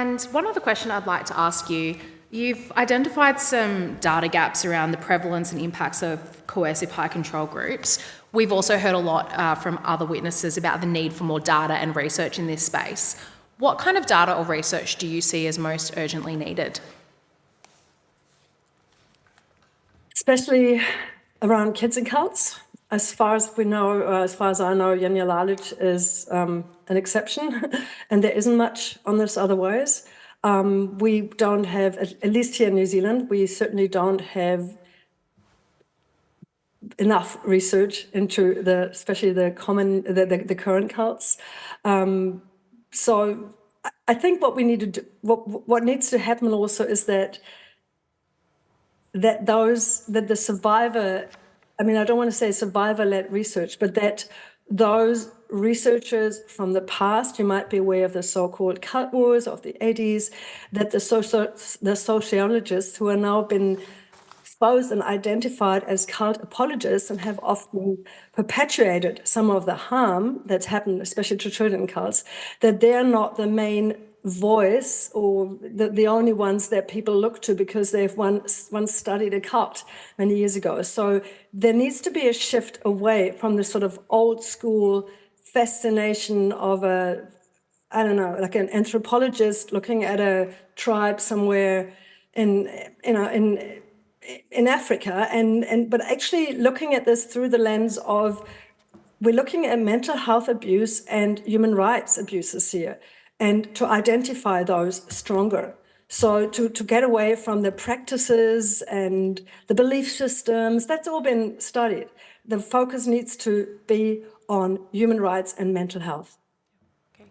And one other question I'd like to ask you, you've identified some data gaps around the prevalence and impacts of coercive high control groups. We've also heard a lot from other witnesses about the need for more data and research in this space. What kind of data or research do you see as most urgently needed? Especially around kids and cults. As far as we know, as far as I know, Janja Lalic is an exception, and there isn't much on this otherwise. We don't have, at least here in New Zealand, we certainly don't have enough research into especially the current cults. So I think what we need to do, what needs to happen also is that the survivor, I mean, I don't want to say survivor-led research, but that those researchers from the past, you might be aware of the so-called cult wars of the 80s, that the sociologists who are now been exposed and identified as cult apologists and have often perpetuated some of the harm that's happened, especially to children in cults, that they're not the main voice or the only ones that people look to because they've once studied a cult many years ago. So there needs to be a shift away from the sort of old school fascination of like an anthropologist looking at a tribe somewhere in Africa, but actually looking at this through the lens of, we're looking at mental health abuse and human rights abuses here, and to identify those stronger. So to get away from the practices and the belief systems, that's all been studied. The focus needs to be on human rights and mental health.